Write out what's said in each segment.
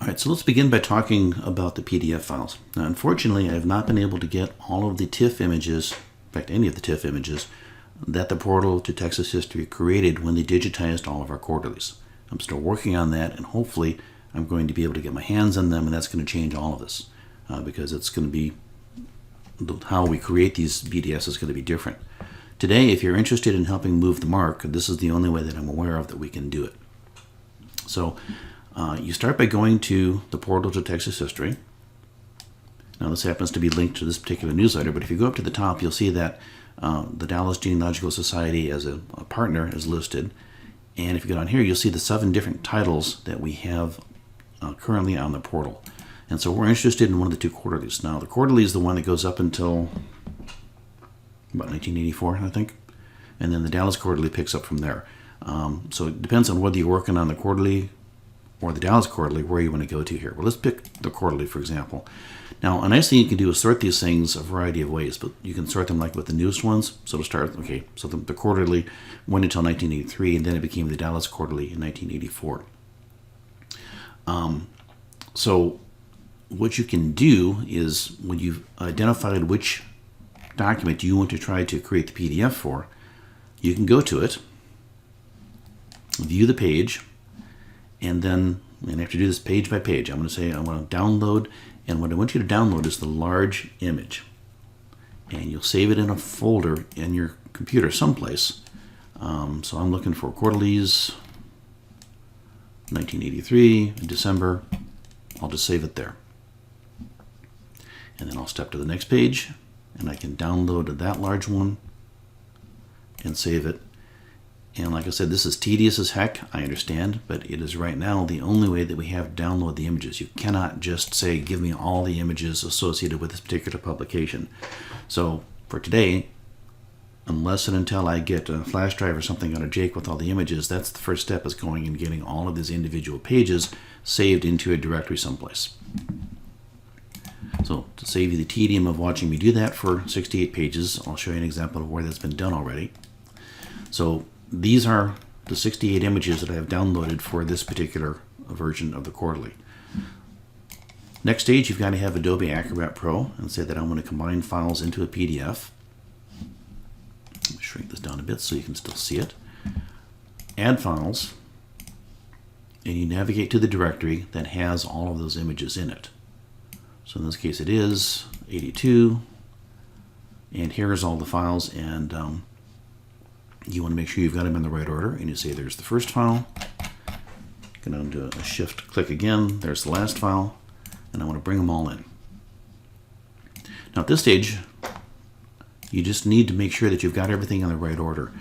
All right, so let's begin by talking about the PDF files. Now, unfortunately, I have not been able to get all of the TIFF images, in fact, any of the TIFF images, that the Portal to Texas History created when they digitized all of our quarterlies. I'm still working on that, and hopefully I'm going to be able to get my hands on them, and that's going to change all of this, because it's going to be, how we create these PDFs is going to be different. Today, if you're interested in helping move the mark, this is the only way that I'm aware of that we can do it. So, you start by going to the Portal to Texas History. Now this happens to be linked to this particular newsletter, but if you go up to the top, you'll see that the Dallas Genealogical Society as a partner is listed. And if you go down here, you'll see the 7 different titles that we have currently on the portal. And so we're interested in one of the 2 quarterlies. Now the quarterly is the one that goes up until about 1984, I think. And then the Dallas Quarterly picks up from there. So it depends on whether you're working on the quarterly or the Dallas Quarterly, where you want to go to here. Well, let's pick the quarterly, for example. Now, a nice thing you can do is sort these things a variety of ways, but you can sort them like with the newest ones. So to start, okay, so the quarterly went until 1983, and then it became the Dallas Quarterly in 1984. So what you can do is, when you've identified which document you want to try to create the PDF for, you can go to it, view the page, and then, and I have to do this page by page. I'm going to say I want to download, and what I want you to download is the large image. And you'll save it in a folder in your computer someplace. So I'm looking for Quarterlies, 1983, December. I'll just save it there. And then I'll step to the next page, and I can download that large one and save it. And like I said, this is tedious as heck, I understand, but it is right now the only way that we have to download the images. You cannot just say, give me all the images associated with this particular publication. So for today, unless and until I get a flash drive or something out of Jake with all the images, that's the first step, is going and getting all of these individual pages saved into a directory someplace. So to save you the tedium of watching me do that for 68 pages, I'll show you an example of where that's been done already. So these are the 68 images that I have downloaded for this particular version of the quarterly. Next stage, you've got to have Adobe Acrobat Pro and say that I want to combine files into a PDF. Let me shrink this down a bit so you can still see it. Add files, and you navigate to the directory that has all of those images in it. So in this case it is 82, and here's all the files, and you want to make sure you've got them in the right order, and you say there's the first file, go down to a shift click again, there's the last file, and I want to bring them all in. Now at this stage, you just need to make sure that you've got everything in the right order.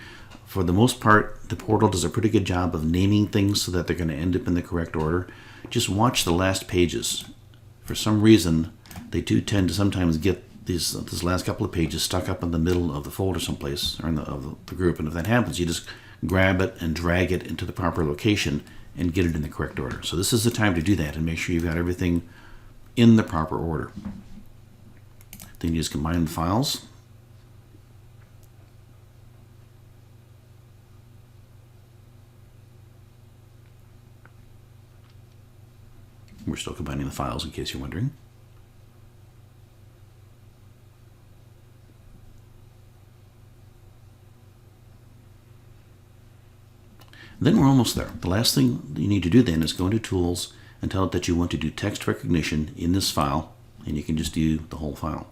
For the most part, the portal does a pretty good job of naming things so that they're going to end up in the correct order. Just watch the last pages. For some reason, they do tend to sometimes get these last couple of pages stuck up in the middle of the folder someplace, or in the group, and if that happens, you just grab it and drag it into the proper location and get it in the correct order. So this is the time to do that and make sure you've got everything in the proper order. Then you just combine the files. We're still combining the files in case you're wondering. Then we're almost there. The last thing you need to do then is go into Tools and tell it that you want to do text recognition in this file, and you can just do the whole file.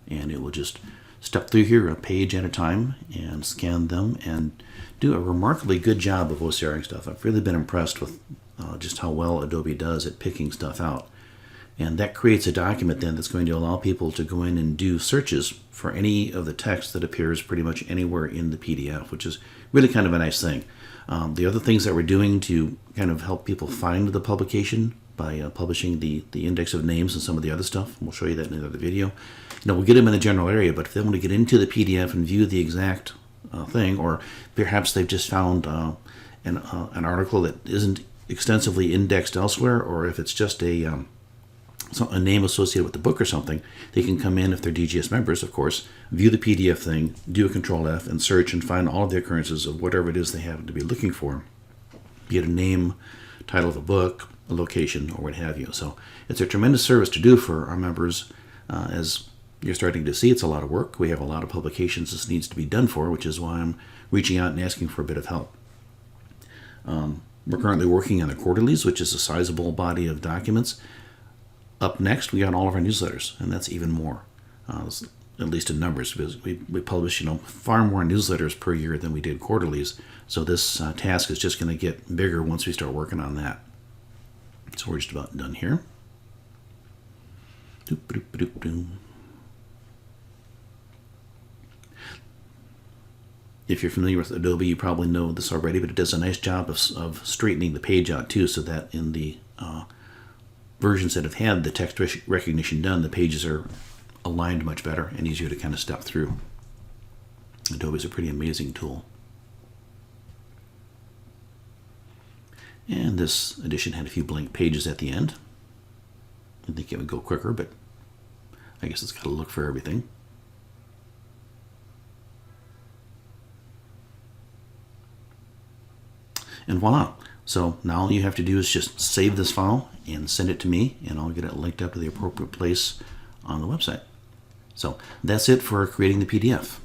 And it will just step through here a page at a time and scan them and do a remarkably good job of OCRing stuff. I've really been impressed with just how well Adobe does at picking stuff out. And that creates a document then that's going to allow people to go in and do searches for any of the text that appears pretty much anywhere in the PDF, which is really kind of a nice thing. The other things that we're doing to kind of help people find the publication by publishing the index of names and some of the other stuff, and we'll show you that in another video. We'll get them in the general area, but if they want to get into the PDF and view the exact thing, or perhaps they've just found an article that isn't extensively indexed elsewhere, or if it's just a name associated with the book or something, they can come in, if they're DGS members, of course, view the PDF thing, do a Control F, and search and find all of the occurrences of whatever it is they happen to be looking for. Be it a name, title of a book, a location or what have you. So it's a tremendous service to do for our members. As you're starting to see, it's a lot of work. We have a lot of publications this needs to be done for, which is why I'm reaching out and asking for a bit of help. We're currently working on the Quarterlies, which is a sizable body of documents. Up next, we got all of our newsletters, and that's even more, at least in numbers, because we publish, far more newsletters per year than we did Quarterlies. So this task is just going to get bigger once we start working on that. So we're just about done here. If you're familiar with Adobe, you probably know this already, but it does a nice job of straightening the page out too, so that in the versions that have had the text recognition done, the pages are aligned much better and easier to kind of step through. Adobe is a pretty amazing tool. And this edition had a few blank pages at the end. I think it would go quicker, but I guess it's got to look for everything. And voila. So now all you have to do is just save this file and send it to me, and I'll get it linked up to the appropriate place on the website. So that's it for creating the PDF.